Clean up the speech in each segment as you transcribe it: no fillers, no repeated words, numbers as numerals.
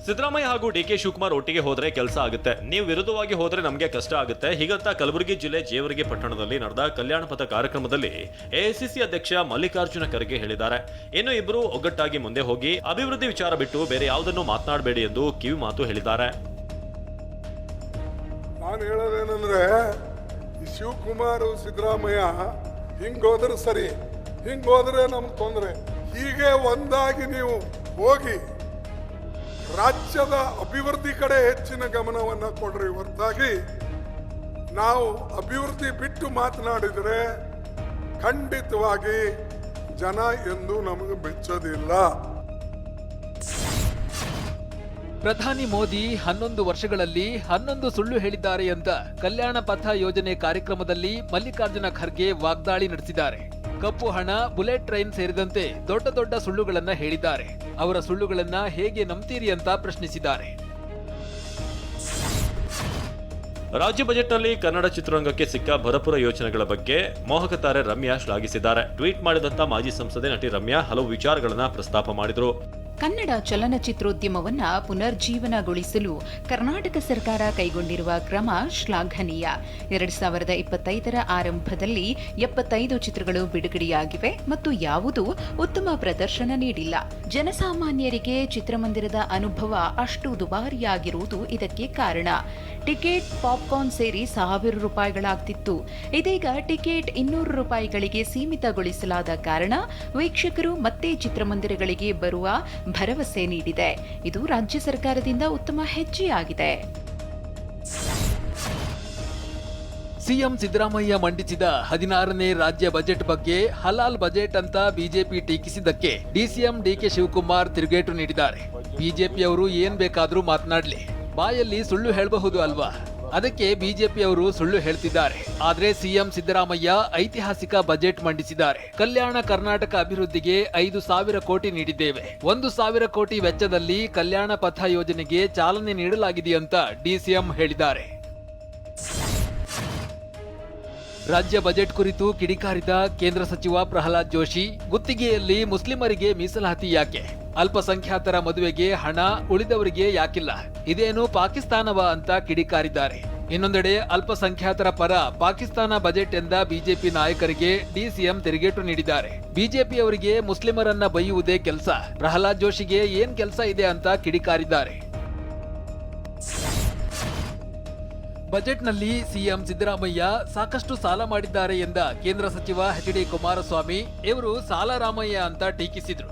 ಸಿದ್ದರಾಮಯ್ಯ ಹಾಗೂ ಡಿಕೆ ಶಿವಕುಮಾರ್ ಒಟ್ಟಿಗೆ ಹೋದ್ರೆ ಕೆಲಸ ಆಗುತ್ತೆ, ನೀವು ವಿರುದ್ಧವಾಗಿ ಹೋದ್ರೆ ನಮಗೆ ಕಷ್ಟ ಆಗುತ್ತೆ. ಹೀಗಂತ ಕಲಬುರಗಿ ಜಿಲ್ಲೆ ಜೇವರ್ಗಿ ಪಟ್ಟಣದಲ್ಲಿ ನಡೆದ ಕಲ್ಯಾಣ ಪಥ ಕಾರ್ಯಕ್ರಮದಲ್ಲಿ ಎಐಸಿಸಿ ಅಧ್ಯಕ್ಷ ಮಲ್ಲಿಕಾರ್ಜುನ ಖರ್ಗೆ ಹೇಳಿದ್ದಾರೆ. ಇನ್ನು ಇಬ್ಬರು ಒಗ್ಗಟ್ಟಾಗಿ ಮುಂದೆ ಹೋಗಿ ಅಭಿವೃದ್ಧಿ ವಿಚಾರ ಬಿಟ್ಟು ಬೇರೆ ಯಾವುದನ್ನು ಮಾತನಾಡಬೇಡಿ ಎಂದು ಕಿವಿ ಮಾತು ಹೇಳಿದ್ದಾರೆ. ನಾನು ಹೇಳೋದೇನಂದ್ರೆ ಶಿವಕುಮಾರ್ ಸಿದ್ದರಾಮಯ್ಯ ಹಿಂಗೋದ್ರೆ ಸರಿ, ಹಿಂಗೋದ್ರೆ ನಮ್ಗೆ ತೊಂದರೆ. ಹೀಗೆ ಒಂದಾಗಿ ನೀವು ಹೋಗಿ ರಾಜ್ಯದ ಅಭಿವೃದ್ಧಿ ಕಡೆ ಹೆಚ್ಚಿನ ಗಮನವನ್ನು ಕೊಡ್ರಿ ಹೊರತಾಗಿ ನಾವು ಅಭಿವೃದ್ಧಿ ಬಿಟ್ಟು ಮಾತನಾಡಿದರೆ ಖಂಡಿತವಾಗಿ ಜನ ಎಂದು ನಮಗೆ ಮೆಚ್ಚೋದಿಲ್ಲ. ಪ್ರಧಾನಿ ಮೋದಿ 11 ವರ್ಷಗಳಲ್ಲಿ 11 ಸುಳ್ಳು ಹೇಳಿದ್ದಾರೆ ಅಂತ ಕಲ್ಯಾಣ ಪಥ ಯೋಜನೆ ಕಾರ್ಯಕ್ರಮದಲ್ಲಿ ಮಲ್ಲಿಕಾರ್ಜುನ ಖರ್ಗೆ ವಾಗ್ದಾಳಿ ನಡೆಸಿದ್ದಾರೆ. ಕಪ್ಪು ಹಣ, ಬುಲೆಟ್ ಟ್ರೈನ್ ಸೇರಿದಂತೆ ದೊಡ್ಡ ದೊಡ್ಡ ಸುಳ್ಳುಗಳನ್ನ ಹೇಳಿದ್ದಾರೆ. ಅವರ ಸುಳ್ಳುಗಳನ್ನ ಹೇಗೆ ನಂಬ್ತೀರಿ ಅಂತ ಪ್ರಶ್ನಿಸಿದ್ದಾರೆ. ರಾಜ್ಯ ಬಜೆಟ್ನಲ್ಲಿ ಕನ್ನಡ ಚಿತ್ರರಂಗಕ್ಕೆ ಸಿಕ್ಕ ಭರಪೂರ ಯೋಜನೆಗಳ ಬಗ್ಗೆ ಮೋಹಕ ತಾರೆ ರಮ್ಯಾ ಶ್ಲಾಘಿಸಿದ್ದಾರೆ. ಟ್ವೀಟ್ ಮಾಡಿದಂತ ಮಾಜಿ ಸಂಸದೆ ನಟಿ ರಮ್ಯಾ ಹಲವು ವಿಚಾರಗಳನ್ನ ಪ್ರಸ್ತಾಪ ಮಾಡಿದರು. ಕನ್ನಡ ಚಲನಚಿತ್ರೋದ್ಯಮವನ್ನ ಪುನರ್ಜೀವನಗೊಳಿಸಲು ಕರ್ನಾಟಕ ಸರ್ಕಾರ ಕೈಗೊಂಡಿರುವ ಕ್ರಮ ಶ್ಲಾಘನೀಯ. 2025ರ ಆರಂಭದಲ್ಲಿ 75 ಚಿತ್ರಗಳು ಬಿಡುಗಡೆಯಾಗಿವೆ ಮತ್ತು ಯಾವುದೂ ಉತ್ತಮ ಪ್ರದರ್ಶನ ನೀಡಿಲ್ಲ. ಜನಸಾಮಾನ್ಯರಿಗೆ ಚಿತ್ರಮಂದಿರದ ಅನುಭವ ಅಷ್ಟು ದುಬಾರಿಯಾಗಿರುವುದು ಇದಕ್ಕೆ ಕಾರಣ. ಟಿಕೆಟ್, ಪಾಪ್ಕಾರ್ನ್ ಸೇರಿ 1000 ರೂಪಾಯಿಗಳಾಗ್ತಿತ್ತು. ಇದೀಗ ಟಿಕೆಟ್ 200 ರೂಪಾಯಿಗಳಿಗೆ ಸೀಮಿತಗೊಳಿಸಲಾದ ಕಾರಣ ವೀಕ್ಷಕರು ಮತ್ತೆ ಚಿತ್ರಮಂದಿರಗಳಿಗೆ ಬರುವ ಭರವಸೆ ನೀಡಿದೆ. ಇದು ರಾಜ್ಯ ಸರ್ಕಾರದಿಂದ ಉತ್ತಮ ಹೆಜ್ಜೆಯಾಗಿದೆ. ಸಿಎಂ ಸಿದ್ದರಾಮಯ್ಯ ಮಂಡಿಸಿದ 16ನೇ ರಾಜ್ಯ ಬಜೆಟ್ ಬಗ್ಗೆ ಹಲಾಲ್ ಬಜೆಟ್ ಅಂತ ಬಿಜೆಪಿ ಟೀಕಿಸಿದ್ದಕ್ಕೆ ಡಿಸಿಎಂ ಡಿಕೆ ಶಿವಕುಮಾರ್ ತಿರುಗೇಟು ನೀಡಿದ್ದಾರೆ. ಬಿಜೆಪಿಯವರು ಏನ್ ಬೇಕಾದ್ರೂ ಮಾತನಾಡ್ಲಿ, ಬಾಯಲ್ಲಿ ಸುಳ್ಳು ಹೇಳಬಹುದು ಅಲ್ವಾ? ಅದಕ್ಕೆ ಬಿಜೆಪಿಯವರು ಸುಳ್ಳು ಹೇಳ್ತಿದ್ದಾರೆ. ಆದ್ರೆ ಸಿಎಂ ಸಿದ್ದರಾಮಯ್ಯ ಐತಿಹಾಸಿಕ ಬಜೆಟ್ ಮಂಡಿಸಿದ್ದಾರೆ. ಕಲ್ಯಾಣ ಕರ್ನಾಟಕ ಅಭಿವೃದ್ಧಿಗೆ 5,000 ಕೋಟಿ ನೀಡಿದ್ದೇವೆ. 1,000 ಕೋಟಿ ವೆಚ್ಚದಲ್ಲಿ ಕಲ್ಯಾಣ ಪಥ ಯೋಜನೆಗೆ ಚಾಲನೆ ನೀಡಲಾಗಿದೆ ಅಂತ ಡಿಸಿಎಂ ಹೇಳಿದ್ದಾರೆ. ರಾಜ್ಯ ಬಜೆಟ್ ಕುರಿತು ಕಿಡಿಕಾರಿದ ಕೇಂದ್ರ ಸಚಿವ ಪ್ರಹ್ಲಾದ್ ಜೋಶಿ, ಗುತ್ತಿಗೆಯಲ್ಲಿ ಮುಸ್ಲಿಮರಿಗೆ ಮೀಸಲಾತಿ ಯಾಕೆ? ಅಲ್ಪಸಂಖ್ಯಾತರ ಮದುವೆಗೆ ಹಣ ಉಳಿದವರಿಗೆ ಯಾಕಿಲ್ಲ? ಇದೇನು ಪಾಕಿಸ್ತಾನವಾ ಅಂತ ಕಿಡಿಕಾರಿದ್ದಾರೆ. ಇನ್ನೊಂದೆಡೆ ಅಲ್ಪಸಂಖ್ಯಾತರ ಪರ ಪಾಕಿಸ್ತಾನ ಬಜೆಟ್ ಎಂದ ಬಿಜೆಪಿ ನಾಯಕರಿಗೆ ಡಿಸಿಎಂ ತಿರುಗೇಟು ನೀಡಿದ್ದಾರೆ. ಬಿಜೆಪಿಯವರಿಗೆ ಮುಸ್ಲಿಮರನ್ನ ಬೈಯುವುದೇ ಕೆಲಸ, ಪ್ರಹ್ಲಾದ್ ಜೋಶಿಗೆ ಏನ್ ಕೆಲಸ ಇದೆ ಅಂತ ಕಿಡಿಕಾರಿದ್ದಾರೆ. ಬಜೆಟ್ನಲ್ಲಿ ಸಿಎಂ ಸಿದ್ದರಾಮಯ್ಯ ಸಾಕಷ್ಟು ಸಾಲ ಮಾಡಿದ್ದಾರೆ ಎಂದ ಕೇಂದ್ರ ಸಚಿವ ಎಚ್.ಡಿ. ಕುಮಾರಸ್ವಾಮಿ ಇವರು ಸಾಲ ರಾಮಯ್ಯ ಅಂತ ಟೀಕಿಸಿದ್ರು.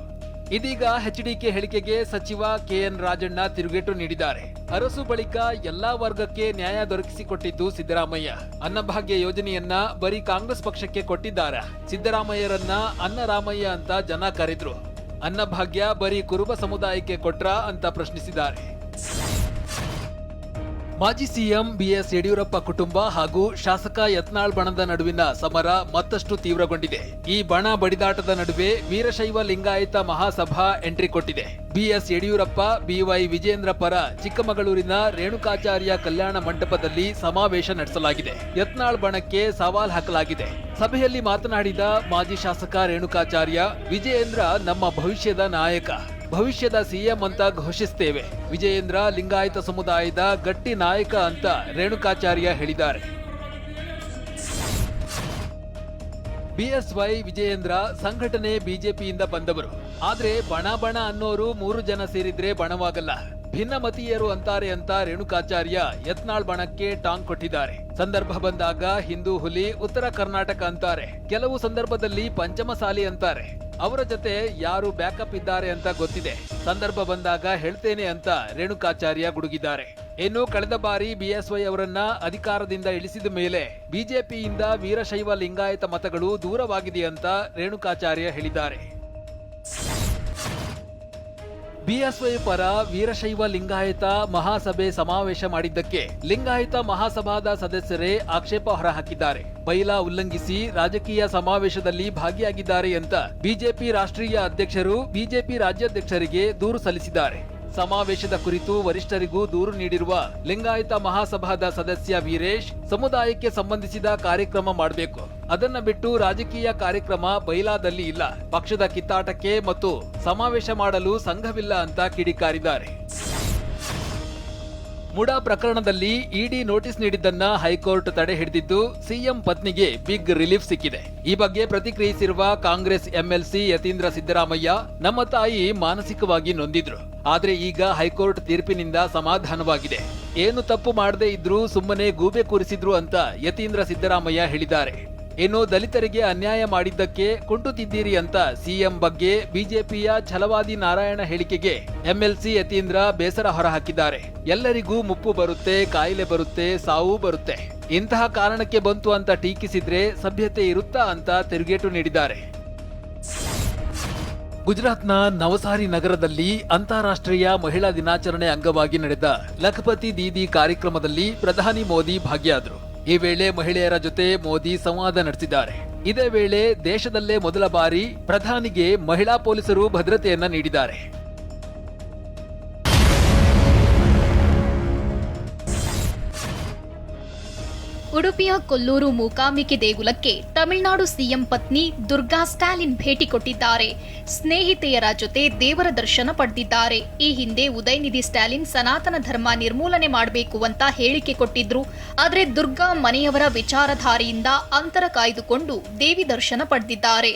ಇದೀಗ ಎಚ್ಡಿಕೆ ಹೇಳಿಕೆಗೆ ಸಚಿವ ಕೆಎನ್ ರಾಜಣ್ಣ ತಿರುಗೇಟು ನೀಡಿದ್ದಾರೆ. ಅರಸು ಬಳಿಕ ಎಲ್ಲಾ ವರ್ಗಕ್ಕೆ ನ್ಯಾಯ ದೊರಕಿಸಿಕೊಟ್ಟಿದ್ದು ಸಿದ್ದರಾಮಯ್ಯ. ಅನ್ನಭಾಗ್ಯ ಯೋಜನೆಯನ್ನ ಬರೀ ಕಾಂಗ್ರೆಸ್ ಪಕ್ಷಕ್ಕೆ ಕೊಟ್ಟಿದ್ದಾರೆ. ಸಿದ್ದರಾಮಯ್ಯರನ್ನ ಅನ್ನರಾಮಯ್ಯ ಅಂತ ಜನ ಕರೆದ್ರು. ಅನ್ನಭಾಗ್ಯ ಬರೀ ಕುರುಬ ಸಮುದಾಯಕ್ಕೆ ಕೊಟ್ರಾ ಅಂತ ಪ್ರಶ್ನಿಸಿದ್ದಾರೆ. ಮಾಜಿ ಸಿಎಂ ಬಿಎಸ್ ಯಡಿಯೂರಪ್ಪ ಕುಟುಂಬ ಹಾಗೂ ಶಾಸಕ ಯತ್ನಾಳ್ ಬಣದ ನಡುವಿನ ಸಮರ ಮತ್ತಷ್ಟು ತೀವ್ರಗೊಂಡಿದೆ. ಈ ಬಣ ಬಡಿದಾಟದ ನಡುವೆ ವೀರಶೈವ ಲಿಂಗಾಯತ ಮಹಾಸಭಾ ಎಂಟ್ರಿ ಕೊಟ್ಟಿದೆ. ಬಿಎಸ್ ಯಡಿಯೂರಪ್ಪ, ಬಿವೈ ವಿಜೇಂದ್ರ ಪರ ಚಿಕ್ಕಮಗಳೂರಿನ ರೇಣುಕಾಚಾರ್ಯ ಕಲ್ಯಾಣ ಮಂಟಪದಲ್ಲಿ ಸಮಾವೇಶ ನಡೆಸಲಾಗಿದೆ. ಯತ್ನಾಳ್ ಬಣಕ್ಕೆ ಸವಾಲ್ ಹಾಕಲಾಗಿದೆ. ಸಭೆಯಲ್ಲಿ ಮಾತನಾಡಿದ ಮಾಜಿ ಶಾಸಕ ರೇಣುಕಾಚಾರ್ಯ, ವಿಜಯೇಂದ್ರ ನಮ್ಮ ಭವಿಷ್ಯದ ನಾಯಕ, ಭವಿಷ್ಯದ ಸಿಎಂ ಅಂತ ಘೋಷಿಸುತ್ತೇವೆ. ವಿಜಯೇಂದ್ರ ಲಿಂಗಾಯತ ಸಮುದಾಯದ ಗಟ್ಟಿ ನಾಯಕ ಅಂತ ರೇಣುಕಾಚಾರ್ಯ ಹೇಳಿದ್ದಾರೆ. ಬಿಎಸ್ವೈ ವಿಜಯೇಂದ್ರ ಸಂಘಟನೆ ಬಿಜೆಪಿಯಿಂದ ಬಂದವರು. ಆದ್ರೆ ಬಣ ಅನ್ನೋರು 3 ಜನ ಸೇರಿದ್ರೆ ಬಣವಾಗಲ್ಲ, ಭಿನ್ನಮತೀಯರು ಅಂತಾರೆ ಅಂತ ರೇಣುಕಾಚಾರ್ಯ ಯತ್ನಾಳ್ ಬಣಕ್ಕೆ ಟಾಂಗ್ ಕೊಟ್ಟಿದ್ದಾರೆ. ಸಂದರ್ಭ ಬಂದಾಗ ಹಿಂದೂ ಹುಲಿ, ಉತ್ತರ ಕರ್ನಾಟಕ ಅಂತಾರೆ, ಕೆಲವು ಸಂದರ್ಭದಲ್ಲಿ ಪಂಚಮಸಾಲಿ ಅಂತಾರೆ. ಅವರ ಜೊತೆ ಯಾರು ಬ್ಯಾಕಪ್ ಇದ್ದಾರೆ ಅಂತ ಗೊತ್ತಿದೆ, ಸಂದರ್ಭ ಬಂದಾಗ ಹೇಳ್ತೇನೆ ಅಂತ ರೇಣುಕಾಚಾರ್ಯ ಗುಡುಗಿದ್ದಾರೆ. ಇನ್ನು ಕಳೆದ ಬಾರಿ ಬಿಎಸ್ವೈ ಅವರನ್ನ ಅಧಿಕಾರದಿಂದ ಇಳಿಸಿದ ಮೇಲೆ ಬಿಜೆಪಿಯಿಂದ ವೀರಶೈವ ಲಿಂಗಾಯತ ಮತಗಳು ದೂರವಾಗಿದೆ ಅಂತ ರೇಣುಕಾಚಾರ್ಯ ಹೇಳಿದ್ದಾರೆ. ಬಿಎಸ್ವೈ ಪರ ವೀರಶೈವ ಲಿಂಗಾಯತ ಮಹಾಸಭೆ ಸಮಾವೇಶ ಮಾಡಿದ್ದಕ್ಕೆ ಲಿಂಗಾಯತ ಮಹಾಸಭಾದ ಸದಸ್ಯರೇ ಆಕ್ಷೇಪ ಹೊರಹಾಕಿದ್ದಾರೆ. ಬೈಲಾ ಉಲ್ಲಂಘಿಸಿ ರಾಜಕೀಯ ಸಮಾವೇಶದಲ್ಲಿ ಭಾಗಿಯಾಗಿದ್ದಾರೆ ಅಂತ ಬಿಜೆಪಿ ರಾಷ್ಟ್ರೀಯ ಅಧ್ಯಕ್ಷರು ಬಿಜೆಪಿ ರಾಜ್ಯಾಧ್ಯಕ್ಷರಿಗೆ ದೂರು ಸಲ್ಲಿಸಿದ್ದಾರೆ. ಸಮಾವೇಶದ ಕುರಿತು ವರಿಷ್ಠರಿಗೂ ದೂರು ನೀಡಿರುವ ಲಿಂಗಾಯತ ಮಹಾಸಭಾದ ಸದಸ್ಯ ವೀರೇಶ್, ಸಮುದಾಯಕ್ಕೆ ಸಂಬಂಧಿಸಿದ ಕಾರ್ಯಕ್ರಮ ಮಾಡಬೇಕು, ಅದನ್ನ ಬಿಟ್ಟು ರಾಜಕೀಯ ಕಾರ್ಯಕ್ರಮ ಬೈಲಾದಲ್ಲಿ ಇಲ್ಲ, ಪಕ್ಷದ ಕಿತ್ತಾಟಕ್ಕೆ ಮತ್ತು ಸಮಾವೇಶ ಮಾಡಲು ಸಂಘವಿಲ್ಲ ಅಂತ ಕಿಡಿಕಾರಿದ್ದಾರೆ. ಮುಡಾ ಪ್ರಕರಣದಲ್ಲಿ ಇಡಿ ನೋಟಿಸ್ ನೀಡಿದ್ದನ್ನ ಹೈಕೋರ್ಟ್ ತಡೆ ಹಿಡಿದಿದ್ದು ಸಿಎಂ ಪತ್ನಿಗೆ ಬಿಗ್ ರಿಲೀಫ್ ಸಿಕ್ಕಿದೆ. ಈ ಬಗ್ಗೆ ಪ್ರತಿಕ್ರಿಯಿಸಿರುವ ಕಾಂಗ್ರೆಸ್ ಎಂಎಲ್ಸಿ ಯತೀಂದ್ರ ಸಿದ್ದರಾಮಯ್ಯ, ನಮ್ಮ ತಾಯಿ ಮಾನಸಿಕವಾಗಿ ನೊಂದಿದ್ರು, ಆದ್ರೆ ಈಗ ಹೈಕೋರ್ಟ್ ತೀರ್ಪಿನಿಂದ ಸಮಾಧಾನವಾಗಿದೆ. ಏನು ತಪ್ಪು ಮಾಡದೇ ಇದ್ರೂ ಸುಮ್ಮನೆ ಗೂಬೆ ಕೂರಿಸಿದ್ರು ಅಂತ ಯತೀಂದ್ರ ಸಿದ್ದರಾಮಯ್ಯ ಹೇಳಿದ್ದಾರೆ. ಇನ್ನು ದಲಿತರಿಗೆ ಅನ್ಯಾಯ ಮಾಡಿದ್ದಕ್ಕೆ ಕುಂಟುತ್ತಿದ್ದೀರಿ ಅಂತ ಸಿಎಂ ಬಗ್ಗೆ ಬಿಜೆಪಿಯ ಛಲವಾದಿ ನಾರಾಯಣ ಹೇಳಿಕೆಗೆ ಎಂಎಲ್ಸಿ ಯತೀಂದ್ರ ಬೇಸರ ಹೊರಹಾಕಿದ್ದಾರೆ. ಎಲ್ಲರಿಗೂ ಮುಪ್ಪು ಬರುತ್ತೆ, ಕಾಯಿಲೆ ಬರುತ್ತೆ, ಸಾವು ಬರುತ್ತೆ. ಇಂತಹ ಕಾರಣಕ್ಕೆ ಬಂತು ಅಂತ ಟೀಕಿಸಿದ್ರೆ ಸಭ್ಯತೆ ಇರುತ್ತಾ ಅಂತ ತಿರುಗೇಟು ನೀಡಿದ್ದಾರೆ. ಗುಜರಾತ್ನ ನವಸಾರಿ ನಗರದಲ್ಲಿ ಅಂತಾರಾಷ್ಟ್ರೀಯ ಮಹಿಳಾ ದಿನಾಚರಣೆ ಅಂಗವಾಗಿ ನಡೆದ ಲಖಪತಿ ದೀದಿ ಕಾರ್ಯಕ್ರಮದಲ್ಲಿ ಪ್ರಧಾನಿ ಮೋದಿ ಭಾಗಿಯಾದರು. ಈ ವೇಳೆ ಮಹಿಳೆಯರ ಜೊತೆ ಮೋದಿ ಸಂವಾದ ನಡೆಸಿದ್ದಾರೆ. ಇದೇ ವೇಳೆ ದೇಶದಲ್ಲೇ ಮೊದಲ ಬಾರಿ ಪ್ರಧಾನಿಗೆ ಮಹಿಳಾ ಪೊಲೀಸರು ಭದ್ರತೆಯನ್ನ ನೀಡಿದ್ದಾರೆ. ಉಡುಪಿಯ ಕೊಲ್ಲೂರು ಮೂಕಾಂಬಿಕೆ ದೇಗುಲಕ್ಕೆ ತಮಿಳುನಾಡು ಸಿಎಂ ಪತ್ನಿ ದುರ್ಗಾ ಸ್ಟಾಲಿನ್ ಭೇಟಿ ಕೊಟ್ಟಿದ್ದಾರೆ. ಸ್ನೇಹಿತೆಯರ ಜೊತೆ ದೇವರ ದರ್ಶನ ಪಡೆದಿದ್ದಾರೆ. ಈ ಹಿಂದೆ ಉದಯನಿಧಿ ಸ್ಟಾಲಿನ್ ಸನಾತನ ಧರ್ಮ ನಿರ್ಮೂಲನೆ ಮಾಡಬೇಕು ಅಂತ ಹೇಳಿಕೆ ಕೊಟ್ಟಿದ್ರು. ಆದರೆ ದುರ್ಗಾ ಮನೆಯವರ ವಿಚಾರಧಾರೆಯಿಂದ ಅಂತರ ಕಾಯ್ದುಕೊಂಡು ದೇವಿ ದರ್ಶನ ಪಡೆದಿದ್ದಾರೆ.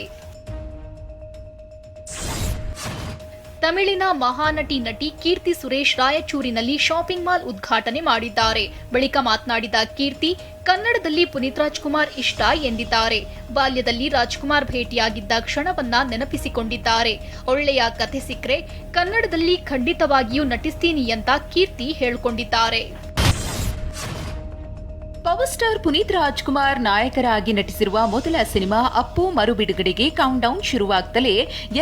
ತಮಿಳಿನ ಮಹಾನಟಿ ನಟಿ ಕೀರ್ತಿ ಸುರೇಶ್ ರಾಯಚೂರಿನಲ್ಲಿ ಶಾಪಿಂಗ್ ಮಾಲ್ ಉದ್ಘಾಟನೆ ಮಾಡಿದ್ದಾರೆ. ಬಳಿಕ ಮಾತನಾಡಿದ ಕೀರ್ತಿ, ಕನ್ನಡದಲ್ಲಿ ಪುನೀತ್ ರಾಜ್ಕುಮಾರ್ ಇಷ್ಟ ಎಂದಿದ್ದಾರೆ. ಬಾಲ್ಯದಲ್ಲಿ ರಾಜ್ಕುಮಾರ್ ಭೇಟಿಯಾಗಿದ್ದ ಕ್ಷಣವನ್ನ ನೆನಪಿಸಿಕೊಂಡಿದ್ದಾರೆ. ಒಳ್ಳೆಯ ಕಥೆ ಸಿಕ್ಕರೆ ಕನ್ನಡದಲ್ಲಿ ಖಂಡಿತವಾಗಿಯೂ ನಟಿಸ್ತೀನಿ ಅಂತ ಕೀರ್ತಿ ಹೇಳಿಕೊಂಡಿದ್ದಾರೆ. ಪವರ್ ಸ್ಟಾರ್ ಪುನೀತ್ ರಾಜ್ಕುಮಾರ್ ನಾಯಕರಾಗಿ ನಟಿಸಿರುವ ಮೊದಲ ಸಿನಿಮಾ ಅಪ್ಪು ಮರು ಬಿಡುಗಡೆಗೆ ಕೌಂಟ್ ಡೌನ್ ಶುರುವಾಗ್ತಲೇ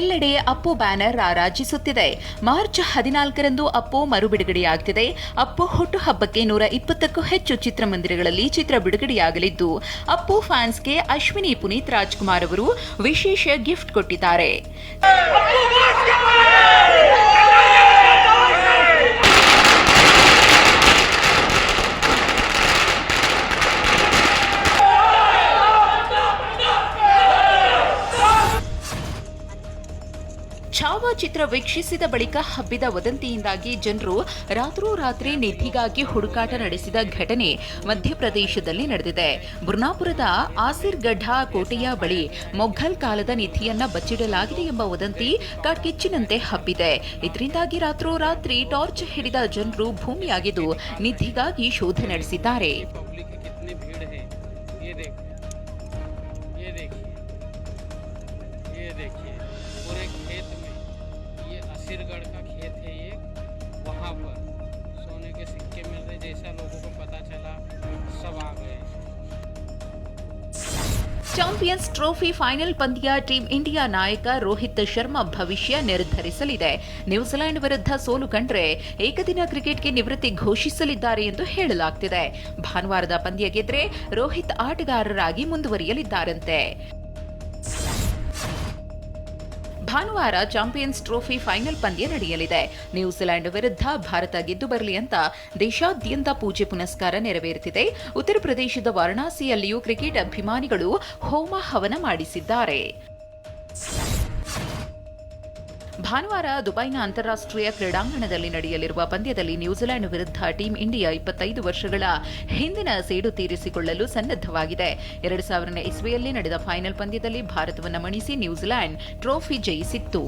ಎಲ್ಲೆಡೆ ಅಪ್ಪು ಬ್ಯಾನರ್ ರಾರಾಜಿಸುತ್ತಿದೆ. ಮಾರ್ಚ್ 14ರಂದು ಅಪ್ಪು ಮರು ಬಿಡುಗಡೆಯಾಗುತ್ತಿದೆ. ಅಪ್ಪು ಹುಟ್ಟುಹಬ್ಬಕ್ಕೆ 120ಕ್ಕೂ ಹೆಚ್ಚು ಚಿತ್ರಮಂದಿರಗಳಲ್ಲಿ ಚಿತ್ರ ಬಿಡುಗಡೆಯಾಗಲಿದ್ದು, ಅಪ್ಪು ಫ್ಯಾನ್ಸ್ಗೆ ಅಶ್ವಿನಿ ಪುನೀತ್ ರಾಜ್ಕುಮಾರ್ ಅವರು ವಿಶೇಷ ಗಿಫ್ಟ್ ಕೊಟ್ಟಿದ್ದಾರೆ. ಛಾವಾ ಚಿತ್ರ ವೀಕ್ಷಿಸಿದ ಬಳಿಕ ಹಬ್ಬಿದ ವದಂತಿಯಿಂದಾಗಿ ಜನರು ರಾತ್ರೋರಾತ್ರಿ ನಿಧಿಗಾಗಿ ಹುಡುಕಾಟ ನಡೆಸಿದ ಘಟನೆ ಮಧ್ಯಪ್ರದೇಶದಲ್ಲಿ ನಡೆದಿದೆ. ಬುರ್ನಾಪುರದ ಆಸಿರ್ಗಢ ಕೋಟೆಯ ಬಳಿ ಮೊಘಲ್ ಕಾಲದ ನಿಧಿಯನ್ನ ಬಚ್ಚಿಡಲಾಗಿದೆ ಎಂಬ ವದಂತಿ ಕಾಡ್ಗಿಚ್ಚಿನಂತೆ ಹಬ್ಬಿದೆ. ಇದರಿಂದಾಗಿ ರಾತ್ರೋರಾತ್ರಿ ಟಾರ್ಚ್ ಹಿಡಿದ ಜನರು ಭೂಮಿಯಾಗಿದ್ದು ನಿಧಿಗಾಗಿ ಶೋಧ ನಡೆಸಿದ್ದಾರೆ. सिरगढ़ का खेत है ये, वहाँ पर सोने के सिक्के मिल रहे, जैसा लोगों को पता चला सब आ गए. ಚಾಂಪಿಯನ್ಸ್ ಟ್ರೋಫಿ ಫೈನಲ್ ಪಂದ್ಯ ಟೀಂ ಇಂಡಿಯಾ ನಾಯಕ ರೋಹಿತ್ ಶರ್ಮಾ ಭವಿಷ್ಯ ನಿರ್ಧರಿಸಲಿದೆ. ನ್ಯೂಜಿಲೆಂಡ್ ವಿರುದ್ಧ ಸೋಲು ಕಂಡ್ರೆ ಏಕದಿನ ಕ್ರಿಕೆಟ್ಗೆ ನಿವೃತ್ತಿ ಘೋಷಿಸಲಿದ್ದಾರೆ ಎಂದು ಹೇಳಲಾಗ್ತಿದೆ. ಭಾನುವಾರದ ಪಂದ್ಯ ಗೆದ್ರೆ ರೋಹಿತ್ ಆಟಗಾರರಾಗಿ ಮುಂದುವರಿಯಲಿದ್ದಾರಂತೆ. ಭಾನುವಾರ ಚಾಂಪಿಯನ್ಸ್ ಟ್ರೋಫಿ ಫೈನಲ್ ಪಂದ್ಯ ನಡೆಯಲಿದೆ. ನ್ಯೂಜಿಲೆಂಡ್ ವಿರುದ್ಧ ಭಾರತ ಗೆದ್ದು ಬರಲಿ ಅಂತ ದೇಶಾದ್ಯಂತ ಪೂಜೆ ಪುನಸ್ಕಾರ ನೆರವೇರುತ್ತಿದೆ. ಉತ್ತರ ಪ್ರದೇಶದ ವಾರಣಾಸಿಯಲ್ಲಿಯೂ ಕ್ರಿಕೆಟ್ ಅಭಿಮಾನಿಗಳು ಹೋಮ ಹವನ ಮಾಡಿಸಿದ್ದಾರೆ. ಭಾನುವಾರ ದುಬೈನ ಅಂತಾರಾಷ್ಟ್ರೀಯ ಕ್ರೀಡಾಂಗಣದಲ್ಲಿ ನಡೆಯಲಿರುವ ಪಂದ್ಯದಲ್ಲಿ ನ್ಯೂಜಿಲೆಂಡ್ ವಿರುದ್ಧ ಟೀಂ ಇಂಡಿಯಾ 25 ವರ್ಷಗಳ ಹಿಂದಿನ ಸೇಡು ತೀರಿಸಿಕೊಳ್ಳಲು ಸನ್ನದ್ಧವಾಗಿದೆ. 2000ನೇ ಇಸ್ವಿಯಲ್ಲಿ ನಡೆದ ಫೈನಲ್ ಪಂದ್ಯದಲ್ಲಿ ಭಾರತವನ್ನು ಮಣಿಸಿ ನ್ಯೂಜಿಲೆಂಡ್ ಟ್ರೋಫಿ ಜಯಿಸಿತ್ತು.